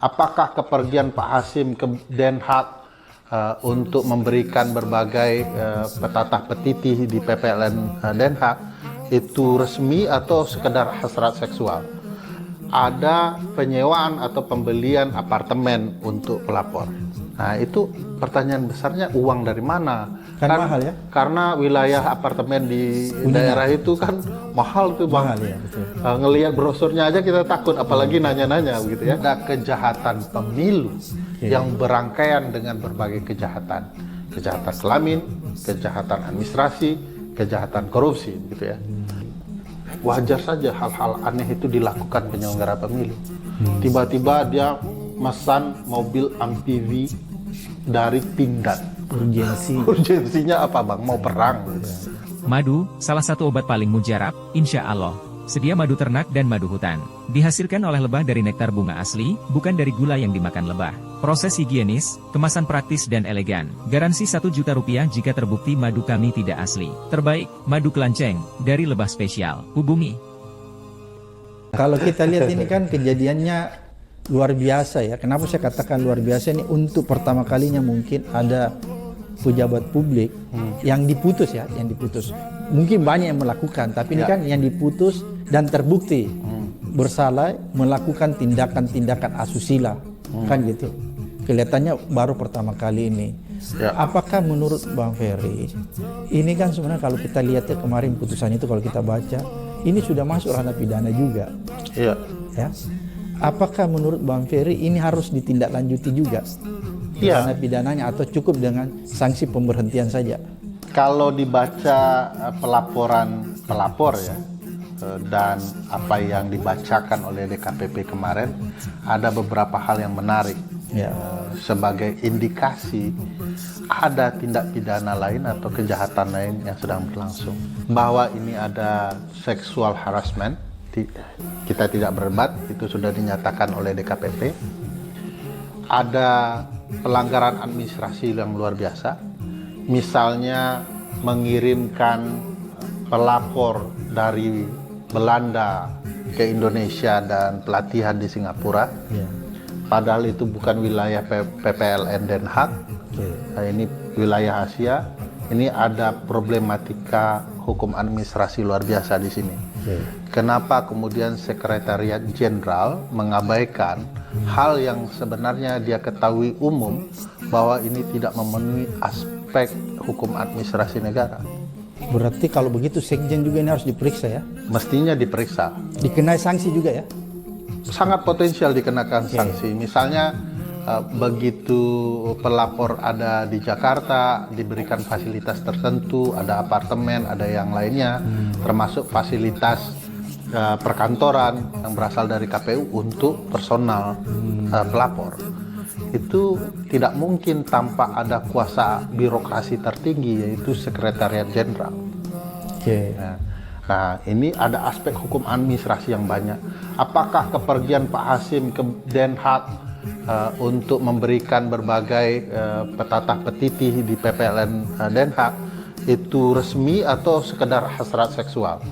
Apakah kepergian Pak Hasim ke Den Haag untuk memberikan berbagai petatah petiti di PPLN Den Haag itu resmi atau sekedar hasrat seksual? Ada penyewaan atau pembelian apartemen untuk pelapor. Nah, itu pertanyaan besarnya, uang dari mana? Kan mahal ya? Karena wilayah apartemen di daerah itu kan mahal tuh Bang. Mahal ya, betul. Ngelihat brosurnya aja kita takut, apalagi nanya-nanya begitu ya. Ada kejahatan pemilu yang berangkaian dengan berbagai kejahatan. Kejahatan kelamin, kejahatan administrasi, kejahatan korupsi gitu ya. Wajar saja hal-hal aneh itu dilakukan penyelenggara pemilu. Tiba-tiba dia mesan mobil MPV dari Pindad. Urgensinya apa Bang? Mau perang gitu. Madu, salah satu obat paling mujarab, insya Allah. Sedia madu ternak dan madu hutan. Dihasilkan oleh lebah dari nektar bunga asli, bukan dari gula yang dimakan lebah. Proses higienis, kemasan praktis dan elegan. Garansi 1 juta rupiah jika terbukti madu kami tidak asli. Terbaik, madu kelanceng, dari lebah spesial. Hubungi. Kalau kita lihat ini kan kejadiannya luar biasa ya. Kenapa saya katakan luar biasa ini? Untuk pertama kalinya mungkin ada pejabat publik yang diputus ya, yang diputus. Mungkin banyak yang melakukan, tapi ini kan yang diputus dan terbukti bersalah melakukan tindakan-tindakan asusila, kan gitu. Kelihatannya baru pertama kali ini. Apakah menurut Bang Ferry, ini kan sebenarnya kalau kita lihat ya kemarin putusan itu kalau kita baca, ini sudah masuk ranah pidana juga. Iya. Ya. Apakah menurut Bang Ferry ini harus ditindaklanjuti juga? Karena pidananya atau cukup dengan sanksi pemberhentian saja? Kalau dibaca pelaporan pelapor ya dan apa yang dibacakan oleh DKPP kemarin, ada beberapa hal yang menarik sebagai indikasi ada tindak pidana lain atau kejahatan lain yang sedang berlangsung. Bahwa ini ada sexual harassment, kita tidak berdebat, itu sudah dinyatakan oleh DKPP. Ada pelanggaran administrasi yang luar biasa, misalnya mengirimkan pelapor dari Belanda ke Indonesia dan pelatihan di Singapura, padahal itu bukan wilayah PPLN Den Haag. Nah, ini wilayah Asia. Ini ada problematika hukum administrasi luar biasa di sini. Kenapa kemudian Sekretariat Jenderal mengabaikan hal yang sebenarnya dia ketahui umum bahwa ini tidak memenuhi aspek hukum administrasi negara? Berarti kalau begitu Sekjen juga ini harus diperiksa ya? Mestinya diperiksa. Dikenai sanksi juga ya? Sangat potensial dikenakan sanksi. Misalnya begitu pelapor ada di Jakarta, diberikan fasilitas tertentu, ada apartemen, ada yang lainnya, termasuk fasilitas perkantoran yang berasal dari KPU untuk personal pelapor. Itu tidak mungkin tanpa ada kuasa birokrasi tertinggi, yaitu Sekretariat Jenderal. Nah, ini ada aspek hukum administrasi yang banyak. Apakah kepergian Pak Hasim ke Den Haag untuk memberikan berbagai petatah petiti di PPLN Den Haag itu resmi atau sekedar hasrat seksual?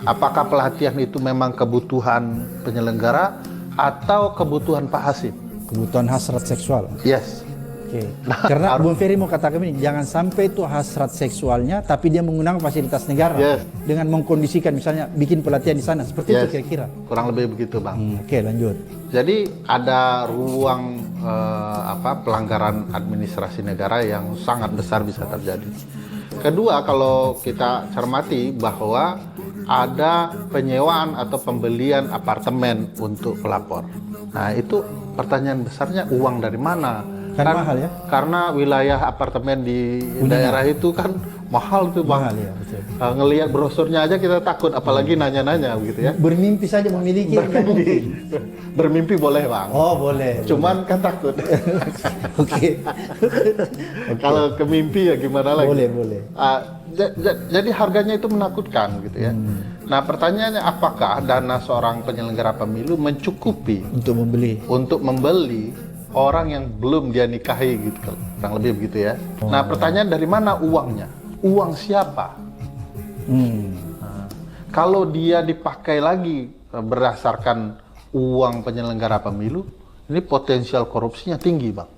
Apakah pelatihan itu memang kebutuhan penyelenggara atau kebutuhan Pak Hasim? Kebutuhan hasrat seksual. Yes. Karena Bung Ferry mau katakan ini, jangan sampai itu hasrat seksualnya tapi dia menggunakan fasilitas negara dengan mengkondisikan misalnya bikin pelatihan di sana, seperti itu kira-kira. Kurang lebih begitu Bang. Oke, lanjut. Jadi ada ruang pelanggaran administrasi negara yang sangat besar bisa terjadi. Kedua, kalau kita cermati bahwa ada penyewaan atau pembelian apartemen untuk pelapor. Nah, itu pertanyaan besarnya, uang dari mana? Kan mahal ya? Karena wilayah apartemen di daerah itu kan mahal tuh Bang. Mahal ya, betul. Ngelihat brosurnya aja kita takut, apalagi nanya-nanya begitu ya. Bermimpi saja memiliki. Bermimpi boleh Bang. Oh boleh. Cuman kan takut. Oke. Kalau ke mimpi ya gimana lagi? Boleh. Jadi harganya itu menakutkan gitu ya. Nah pertanyaannya, apakah dana seorang penyelenggara pemilu mencukupi untuk membeli orang yang belum dia nikahi gitu, kurang lebih begitu ya. Nah pertanyaan, dari mana uangnya? Uang siapa? Nah, kalau dia dipakai lagi berdasarkan uang penyelenggara pemilu, ini potensial korupsinya tinggi, Bang.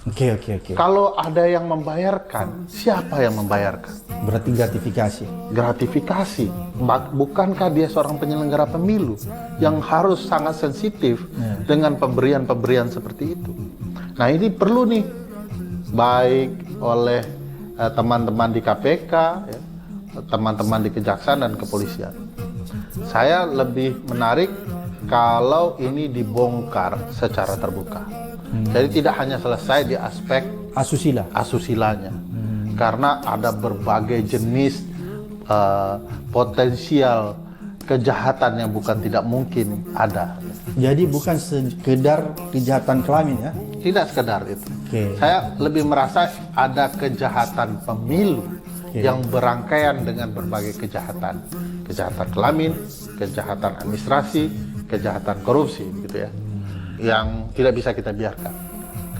Oke. Kalau ada yang membayarkan, siapa yang membayarkan? Berarti gratifikasi. Gratifikasi. Bukankah dia seorang penyelenggara pemilu yang harus sangat sensitif dengan pemberian-pemberian seperti itu? Nah, ini perlu nih, baik oleh teman-teman di KPK, ya, teman-teman di Kejaksaan dan Kepolisian. Saya lebih menarik kalau ini dibongkar secara terbuka. Jadi tidak hanya selesai di aspek asusilanya, karena ada berbagai jenis potensial kejahatan yang bukan tidak mungkin ada. Jadi bukan sekedar kejahatan kelamin ya? Tidak sekedar itu. Oke. Saya lebih merasa ada kejahatan pemilu yang berangkaian dengan berbagai kejahatan. Kejahatan kelamin, kejahatan administrasi, kejahatan korupsi gitu ya. Yang tidak bisa kita biarkan.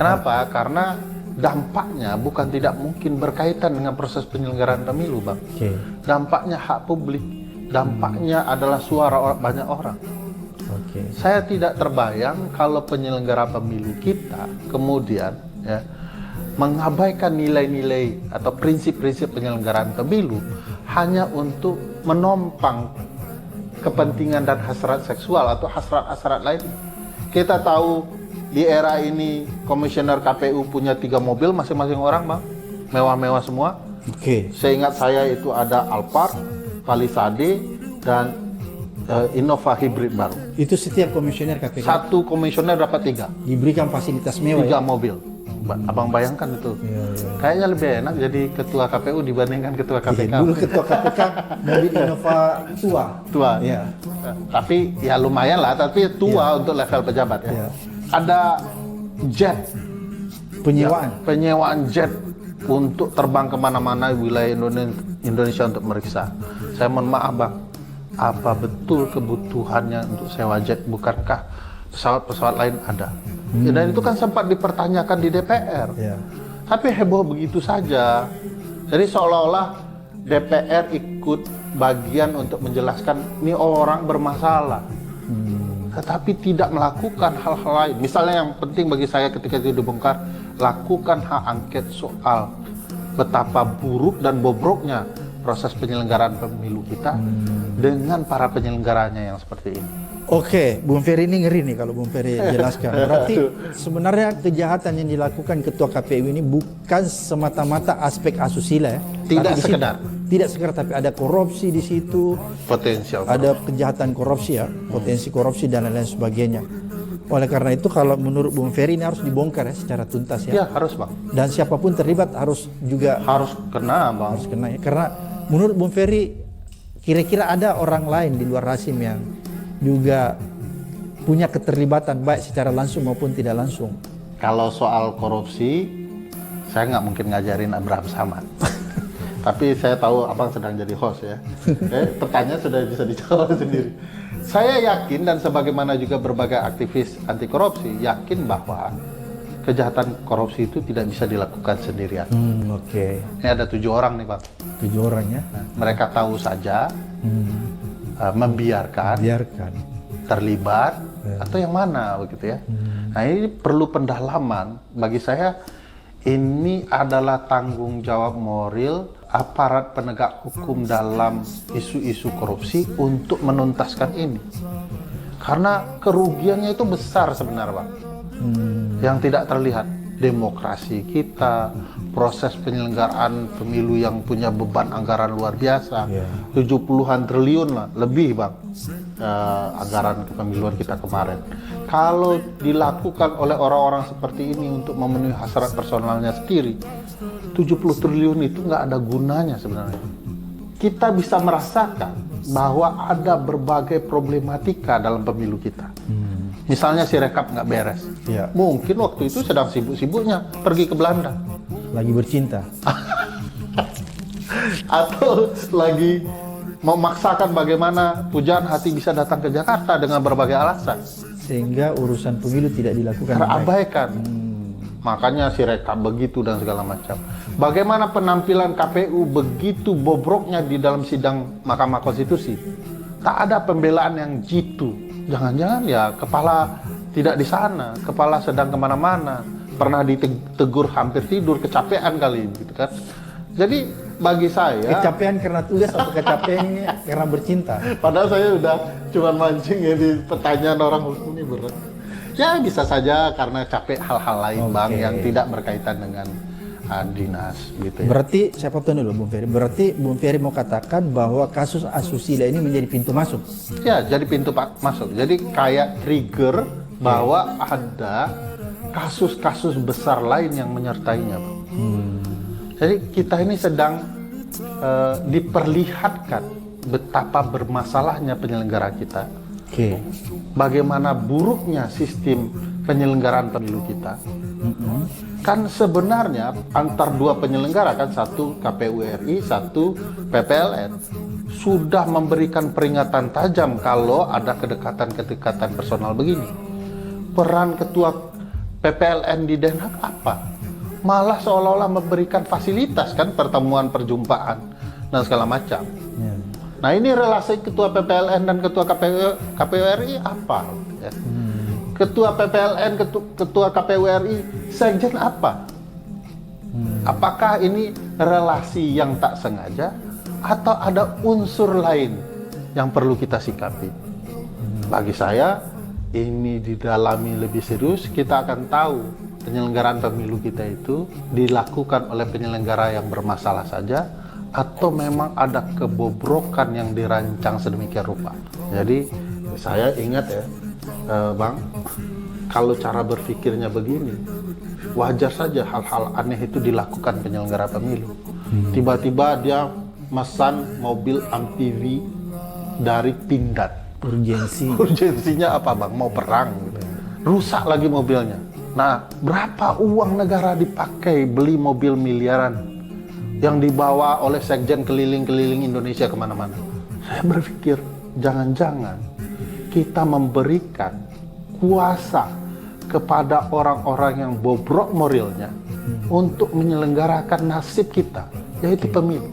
Kenapa? Karena dampaknya bukan tidak mungkin berkaitan dengan proses penyelenggaraan pemilu, Bang. Oke. Dampaknya hak publik, dampaknya adalah suara banyak orang. Oke. Saya tidak terbayang kalau penyelenggara pemilu kita kemudian ya, mengabaikan nilai-nilai atau prinsip-prinsip penyelenggaraan pemilu hanya untuk menompang kepentingan dan hasrat seksual atau hasrat-hasrat lain. Kita tahu di era ini komisioner KPU punya 3 mobil masing-masing orang, Bang. Mewah-mewah semua. Oke. Seingat saya itu ada Alphard, Palisade, dan Innova hybrid baru. Itu setiap komisioner KPK Satu komisioner dapat 3 diberikan fasilitas mewah ya? mobil. Abang bayangkan itu. Kayaknya lebih enak jadi ketua KPU dibandingkan ketua KPK. Dulu ketua KPK mobil Innova tua. Ya. Tapi ya lumayan lah, tapi tua untuk level pejabat ya. Ada jet. Penyewaan jet untuk terbang kemana-mana wilayah Indonesia untuk meriksa. Saya mohon maaf, Bang. Apa betul kebutuhannya untuk sewa jet? Bukankah pesawat-pesawat lain ada? Dan itu kan sempat dipertanyakan di DPR. Tapi heboh begitu saja. Jadi seolah-olah DPR ikut bagian untuk menjelaskan ini orang bermasalah. Tetapi tidak melakukan hal-hal lain. Misalnya yang penting bagi saya ketika itu dibongkar, lakukan hak angket soal betapa buruk dan bobroknya proses penyelenggaraan pemilu kita dengan para penyelenggaranya yang seperti ini. Oke, Bung Ferry ini ngeri nih kalau Bung Ferry jelaskan. Berarti sebenarnya kejahatan yang dilakukan ketua KPU ini bukan semata-mata aspek asusila ya. Tidak sekedar, tapi ada korupsi di situ. Potensial. Ada kejahatan korupsi ya, potensi korupsi dan lain-lain sebagainya. Oleh karena itu kalau menurut Bung Ferry ini harus dibongkar ya secara tuntas ya. Ya, harus, Bang. Dan siapapun terlibat harus kena, Bang. Harus kena ya. Karena menurut Bung Ferry kira-kira ada orang lain di luar Rasim yang juga punya keterlibatan baik secara langsung maupun tidak langsung. Kalau soal korupsi, saya nggak mungkin ngajarin Abraham Samad. Tapi saya tahu Abang sedang jadi host ya. Pertanyaan sudah bisa dijawab sendiri. Saya yakin dan sebagaimana juga berbagai aktivis anti korupsi yakin bahwa kejahatan korupsi itu tidak bisa dilakukan sendirian. Oke. Ini ada 7 orang nih, Bang. 7 orang ya. Nah, mereka tahu saja membiarkan, terlibat, atau yang mana begitu ya. Nah, ini perlu pendalaman. Bagi saya ini adalah tanggung jawab moral aparat penegak hukum dalam isu-isu korupsi untuk menuntaskan ini. Karena kerugiannya itu besar sebenarnya, Bang. Yang tidak terlihat. Demokrasi kita, proses penyelenggaraan pemilu yang punya beban anggaran luar biasa, 70-an triliun lah, lebih, Bang, anggaran kepemiluan kita kemarin. Kalau dilakukan oleh orang-orang seperti ini untuk memenuhi hasrat personalnya sendiri, 70 triliun itu nggak ada gunanya sebenarnya. Kita bisa merasakan bahwa ada berbagai problematika dalam pemilu kita. Misalnya Sirekap nggak beres. Mungkin waktu itu sedang sibuk-sibuknya pergi ke Belanda. Lagi bercinta. Atau lagi memaksakan bagaimana pujaan hati bisa datang ke Jakarta dengan berbagai alasan. Sehingga urusan pemilu tidak dilakukan. Terabaikan. Makanya Sirekap begitu dan segala macam. Bagaimana penampilan KPU begitu bobroknya di dalam sidang Mahkamah Konstitusi. Tak ada pembelaan yang jitu. Jangan-jangan ya kepala tidak di sana, kepala sedang kemana-mana, pernah ditegur hampir tidur, kecapean kali gitu kan. Jadi bagi saya Kecapean karena tugas atau kecapean karena bercinta? padahal saya udah cuman mancing ya di pertanyaan orang ini berat. Ya bisa saja karena capek hal-hal lain Bang Oke. yang tidak berkaitan dengan dinas gitu ya. Berarti saya potong dulu Bung Ferry. Berarti Bung Ferry mau katakan bahwa kasus asusila ini menjadi pintu masuk. Ya, jadi pintu masuk. Jadi kayak trigger bahwa ada kasus-kasus besar lain yang menyertainya. Bang. Jadi kita ini sedang diperlihatkan betapa bermasalahnya penyelenggara kita. Oke. Bagaimana buruknya sistem penyelenggaraan pemilu kita. Kan sebenarnya antar dua penyelenggara kan, satu KPU RI, satu PPLN sudah memberikan peringatan tajam kalau ada kedekatan-kedekatan personal begini. Peran ketua PPLN di Den Haag apa? Malah seolah-olah memberikan fasilitas kan, pertemuan, perjumpaan dan segala macam. Ya. Nah ini relasi ketua PPLN dan ketua KPU RI apa? Ya. Ketua PPLN, ketua KPU RI, sekjen apa? Apakah ini relasi yang tak sengaja atau ada unsur lain yang perlu kita sikapi? Bagi saya ini didalami lebih serius, kita akan tahu penyelenggaraan pemilu kita itu dilakukan oleh penyelenggara yang bermasalah saja atau memang ada kebobrokan yang dirancang sedemikian rupa. Jadi saya ingat ya Bang, kalau cara berpikirnya begini, wajar saja hal-hal aneh itu dilakukan penyelenggara pemilu. Tiba-tiba dia mesan mobil MPV dari Pindad. Urgensi. Urgensinya apa Bang? Mau perang gitu. Rusak lagi mobilnya. Nah, berapa uang negara dipakai beli mobil miliaran yang dibawa oleh sekjen keliling-keliling Indonesia kemana-mana? Saya berpikir, jangan-jangan kita memberikan kuasa kepada orang-orang yang bobrok moralnya untuk menyelenggarakan nasib kita, yaitu pemilu.